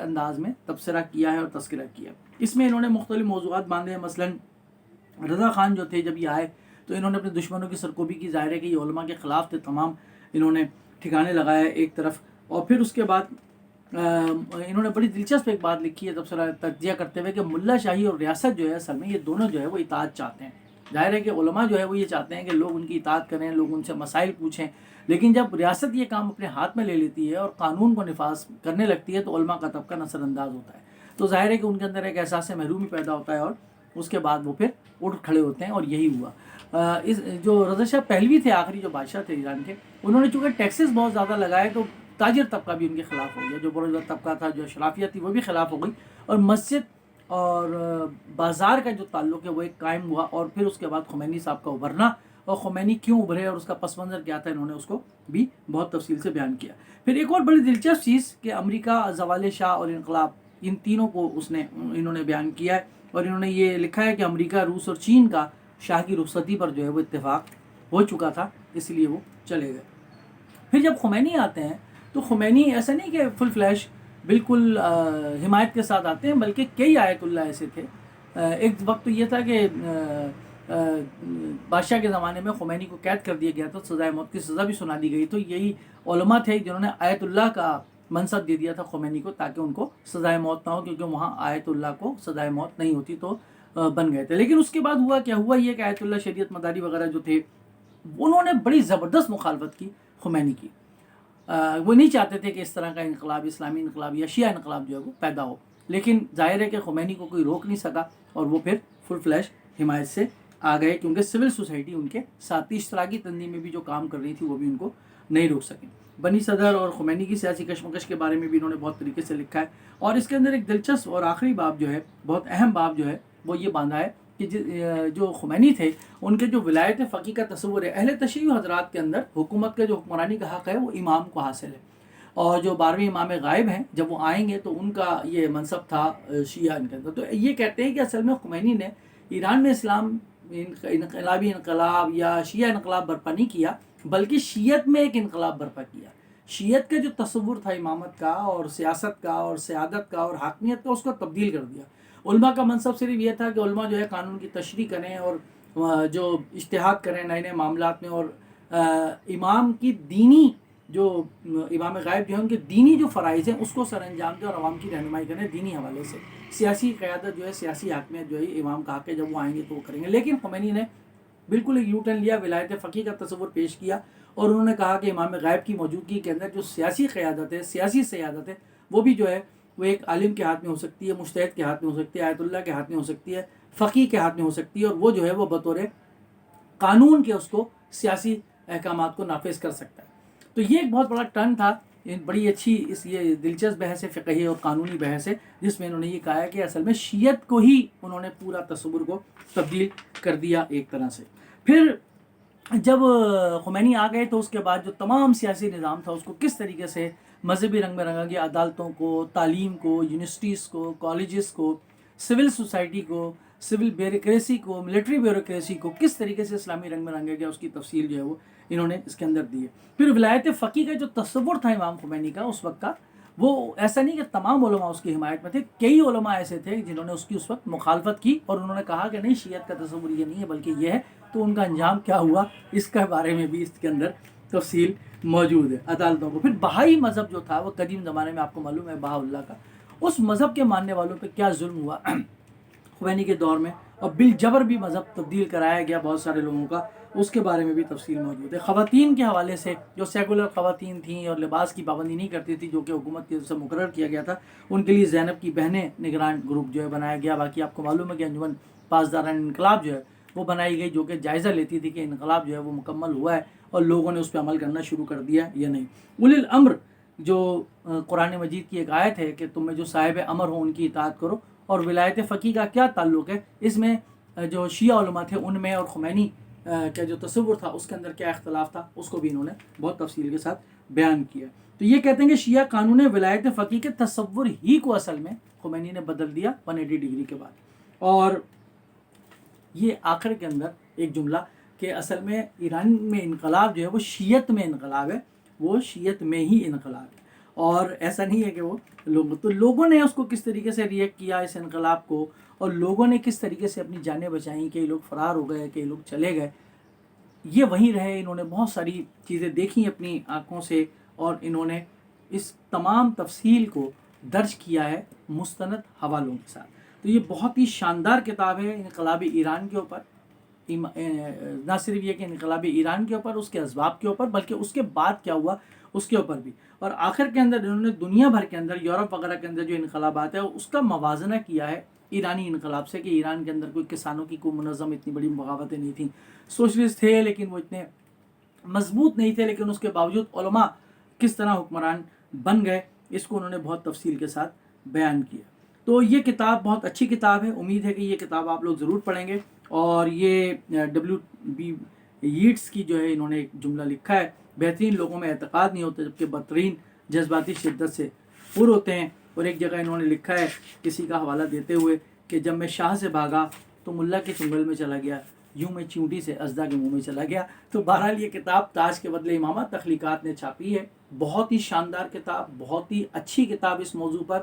انداز میں تبصرہ کیا ہے اور تذکرہ کیا. اس میں انہوں نے مختلف موضوعات باندھے ہیں. مثلاً رضا خان جو تھے جب یہ آئے تو انہوں نے اپنے دشمنوں کی سرکوبی کی. ظاہر ہے کہ یہ علماء کے خلاف تھے تمام. انہوں نے ٹھکانے لگائے ایک طرف. اور پھر اس کے بعد انہوں نے بڑی دلچسپ ایک بات لکھی ہے تبصرہ تجزیہ کرتے ہوئے کہ ملا شاہی اور ریاست جو ہے اصل میں یہ دونوں جو ہے وہ اطاعت چاہتے ہیں. ظاہر ہے کہ علماء جو ہے وہ یہ چاہتے ہیں کہ لوگ ان کی اطاعت کریں, لوگ ان سے مسائل پوچھیں. لیکن جب ریاست یہ کام اپنے ہاتھ میں لے لیتی ہے اور قانون کو نفاذ کرنے لگتی ہے تو علماء کا طبقہ نظر انداز ہوتا ہے. تو ظاہر ہے کہ ان کے اندر ایک احساس محرومی پیدا ہوتا ہے اور اس کے بعد وہ پھر اٹھ کھڑے ہوتے ہیں. اور یہی ہوا. اس جو رضا شاہ پہلوی تھے, آخری جو بادشاہ تھے ایران کے, انہوں نے چونکہ ٹیکسز بہت زیادہ لگائے تو تاجر طبقہ بھی ان کے خلاف ہو گیا. جو بروزہ طبقہ تھا, جو اشرافیہ تھی, وہ بھی خلاف ہو گئی. اور مسجد اور بازار کا جو تعلق ہے وہ ایک قائم ہوا. اور پھر اس کے بعد خمینی صاحب کا ابھرنا, اور خمینی کیوں ابھرے اور اس کا پس منظر کیا تھا, انہوں نے اس کو بھی بہت تفصیل سے بیان کیا. پھر ایک اور بڑی دلچسپ چیز کہ امریکہ, زوال شاہ اور انقلاب, ان تینوں کو انہوں نے بیان کیا ہے. اور انہوں نے یہ لکھا ہے کہ امریکہ, روس اور چین کا شاہ کی رخصتی پر جو ہے وہ اتفاق ہو چکا تھا, اس لیے وہ چلے گئے. پھر جب خمینی آتے ہیں تو خمینی ایسا نہیں کہ فل فلیش بالکل حمایت کے ساتھ آتے ہیں, بلکہ کئی آیت اللہ ایسے تھے. ایک وقت تو یہ تھا کہ بادشاہ کے زمانے میں خمینی کو قید کر دیا گیا تھا, سزائے موت کی سزا بھی سنا دی گئی. تو یہی علماء تھے جنہوں نے آیت اللہ کا منصب دے دیا تھا خمینی کو تاکہ ان کو سزائے موت نہ ہو, کیونکہ وہاں آیت اللہ کو سزائے موت نہیں ہوتی تو بن گئے تھے. لیکن اس کے بعد ہوا کیا, ہوا یہ کہ آیت اللہ شریعت مداری وغیرہ جو تھے انہوں نے بڑی زبردست مخالفت کی خمینی کی. وہ نہیں چاہتے تھے کہ اس طرح کا انقلاب, اسلامی انقلاب یا شیعہ انقلاب جو ہے وہ پیدا ہو. لیکن ظاہر ہے کہ خمینی کو کوئی روک نہیں سکا اور وہ پھر فل فلیش حمایت سے آ گئے, کیونکہ سول سوسائٹی ان کے ساتھ تھی. اشتراکی تنظیمیں بھی جو کام کر رہی تھی وہ بھی ان کو نہیں روک سکیں. بنی صدر اور خمینی کی سیاسی کشمکش کے بارے میں بھی انہوں نے بہت طریقے سے لکھا ہے. اور اس کے اندر ایک دلچسپ اور آخری باب جو ہے, بہت اہم باب جو ہے, وہ یہ باندھا ہے کہ جو خمینی تھے ان کے جو ولایت فقیہ کا تصور ہے, اہل تشیع حضرات کے اندر حکومت کا جو حکمرانی کا حق ہے وہ امام کو حاصل ہے. اور جو 12ویں امام غائب ہیں جب وہ آئیں گے تو ان کا یہ منصب تھا شیعہ ان کے اندر. تو یہ کہتے ہیں کہ اصل میں خمینی نے ایران میں اسلام انقلابی انقلاب یا شیعہ انقلاب برپا نہیں کیا, بلکہ شیعت میں ایک انقلاب برپا کیا. شیعت کا جو تصور تھا امامت کا اور سیاست کا اور سیادت کا اور حاکمیت کا, اس کو تبدیل کر دیا. علماء کا منصب صرف یہ تھا کہ علماء جو ہے قانون کی تشریح کریں اور جو اجتہاد کریں نئے نئے معاملات میں, اور امام کی دینی جو امام غائب جو ہے ان کے دینی جو فرائض ہیں اس کو سر انجام دیں اور عوام کی رہنمائی کریں دینی حوالے سے. سیاسی قیادت جو ہے, سیاسی حاکمیت جو ہے امام کا حق ہے, جب وہ آئیں گے تو وہ کریں گے. لیکن خمینی نے بالکل ایک یو ٹرن لیا, ولایت فقیہ کا تصور پیش کیا, اور انہوں نے کہا کہ امام غائب کی موجودگی کے اندر جو سیاسی قیادت ہے, سیاسی سیادت ہے, وہ بھی جو ہے وہ ایک عالم کے ہاتھ میں ہو سکتی ہے, مجتہد کے ہاتھ میں ہو سکتی ہے, آیت اللہ کے ہاتھ میں ہو سکتی ہے, فقیہ کے ہاتھ میں ہو سکتی ہے, اور وہ جو ہے وہ بطور قانون کے اس کو سیاسی احکامات کو نافذ کر سکتا ہے. تو یہ ایک بہت بڑا ٹرن تھا, بڑی اچھی یہ دلچسپ بحث ہے, فقہی اور قانونی بحث ہے, جس میں انہوں نے یہ کہا ہے کہ اصل میں شیعت کو ہی انہوں نے پورا تصور کو تبدیل کر دیا ایک طرح سے. پھر جب خمینی آ گئے تو اس کے بعد جو تمام سیاسی نظام تھا اس کو کس طریقے سے مذہبی رنگ میں رنگا گیا. عدالتوں کو, تعلیم کو, یونیورسٹیز کو, کالجز کو, سول سوسائٹی کو, سول بیوروکریسی کو, ملٹری بیوروکریسی کو کس طریقے سے اسلامی رنگ میں رنگا گیا, اس کی تفصیل جو ہے وہ انہوں نے اس کے اندر دی ہے. پھر ولایت فقیہ کا جو تصور تھا امام خمینی کا اس وقت کا, وہ ایسا نہیں کہ تمام علماء اس کی حمایت میں تھے. کئی علماء ایسے تھے جنہوں نے اس کی اس وقت مخالفت کی, اور انہوں نے کہا کہ نہیں, شیعت کا تصور یہ نہیں ہے بلکہ یہ ہے. تو ان کا انجام کیا ہوا اس کے بارے میں بھی اس کے اندر تفصیل موجود ہے. عدالتوں کو, پھر بہائی مذہب جو تھا وہ قدیم زمانے میں آپ کو معلوم ہے بہا اللہ کا, اس مذہب کے ماننے والوں پہ کیا ظلم ہوا خمینی کے دور میں, اور بالجبر بھی مذہب تبدیل کرایا گیا بہت سارے لوگوں کا, اس کے بارے میں بھی تفصیل موجود ہے. خواتین کے حوالے سے جو سیکولر خواتین تھیں اور لباس کی پابندی نہیں کرتی تھی جو کہ حکومت کی طرف سے مقرر کیا گیا تھا, ان کے لیے زینب کی بہنیں نگران گروپ جو ہے بنایا گیا. باقی آپ کو معلوم ہے کہ انجمن پاسداران انقلاب جو ہے وہ بنائی گئی, جو کہ جائزہ لیتی تھی کہ انقلاب جو ہے وہ مکمل ہوا ہے اور لوگوں نے اس پہ عمل کرنا شروع کر دیا یا نہیں. اولی الامر جو قرآن مجید کی ایک آیت ہے کہ تم میں جو صاحب امر ہو ان کی اطاعت کرو, اور ولایت فقیہ کا کیا تعلق ہے, اس میں جو شیعہ علماء تھے ان میں اور خمینی کا جو تصور تھا اس کے اندر کیا اختلاف تھا, اس کو بھی انہوں نے بہت تفصیل کے ساتھ بیان کیا. تو یہ کہتے ہیں کہ شیعہ قانون ولایت فقیہ کے تصور ہی کو اصل میں خمینی نے بدل دیا 180 ڈگری کے بعد. اور یہ آخر کے اندر ایک جملہ کہ اصل میں ایران میں انقلاب جو ہے وہ شیعت میں انقلاب ہے, وہ شیعت میں ہی انقلاب ہے. اور ایسا نہیں ہے کہ وہ لوگوں نے اس کو کس طریقے سے ریئیکٹ کیا اس انقلاب کو، اور لوگوں نے کس طریقے سے اپنی جانیں بچائیں، کئی لوگ فرار ہو گئے، کئی لوگ چلے گئے، یہ وہیں رہے، انہوں نے بہت ساری چیزیں دیکھی اپنی آنکھوں سے، اور انہوں نے اس تمام تفصیل کو درج کیا ہے مستند حوالوں کے ساتھ۔ تو یہ بہت ہی شاندار کتاب ہے انقلاب ایران کے اوپر، نہ صرف یہ کہ انقلاب ایران کے اوپر، اس کے اسباب کے اوپر، بلکہ اس کے بعد کیا ہوا اس کے اوپر بھی، اور آخر کے اندر انہوں نے دنیا بھر کے اندر، یورپ وغیرہ کے اندر جو انقلابات ہے اس کا موازنہ کیا ہے ایرانی انقلاب سے، کہ ایران کے اندر کوئی کسانوں کی کوئی منظم اتنی بڑی بغاوتیں نہیں تھیں، سوشلسٹ تھے لیکن وہ اتنے مضبوط نہیں تھے، لیکن اس کے باوجود علماء کس طرح حکمران بن گئے، اس کو انہوں نے بہت تفصیل کے ساتھ بیان کیا۔ تو یہ کتاب بہت اچھی کتاب ہے، امید ہے کہ یہ کتاب آپ لوگ ضرور پڑھیں گے۔ اور یہ WB ییٹس کی جو ہے انہوں نے ایک جملہ لکھا ہے، بہترین لوگوں میں اعتقاد نہیں ہوتا جبکہ بدترین جذباتی شدت سے پر ہوتے ہیں۔ اور ایک جگہ انہوں نے لکھا ہے کسی کا حوالہ دیتے ہوئے کہ جب میں شاہ سے بھاگا تو ملا کے چنگل میں چلا گیا، یوں میں چیونٹی سے ازدا کے منہ میں چلا گیا۔ تو بہرحال یہ کتاب تاج کے بدلے امامہ تخلیقات نے چھاپی ہے، بہت ہی شاندار کتاب، بہت ہی اچھی کتاب اس موضوع پر،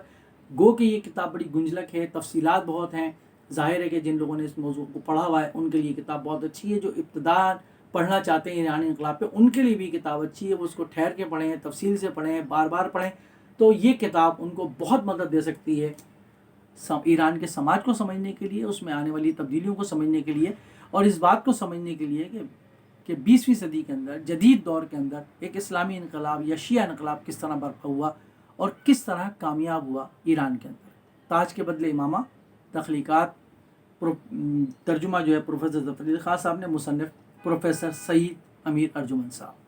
گو کہ یہ کتاب بڑی گنجلک ہے، تفصیلات بہت ہیں۔ ظاہر ہے کہ جن لوگوں نے اس موضوع کو پڑھا ہوا ہے ان کے لیے یہ کتاب بہت اچھی ہے، جو ابتداء پڑھنا چاہتے ہیں ایرانی انقلاب پہ ان کے لیے بھی کتاب اچھی ہے، وہ اس کو ٹھہر کے پڑھیں، تفصیل سے پڑھیں، بار بار پڑھیں، تو یہ کتاب ان کو بہت مدد دے سکتی ہے ایران کے سماج کو سمجھنے کے لیے، اس میں آنے والی تبدیلیوں کو سمجھنے کے لیے، اور اس بات کو سمجھنے کے لیے کہ 20ویں صدی کے اندر، جدید دور کے اندر، ایک اسلامی انقلاب یا شیعہ انقلاب کس طرح برپا ہوا اور کس طرح کامیاب ہوا ایران کے اندر۔ تاج کے بدلے امامہ تخلیقات، ترجمہ جو ہے پروفیسر ظفر علی خان صاحب نے، مصنف پروفیسر سعید امیر ارجمن صاحب۔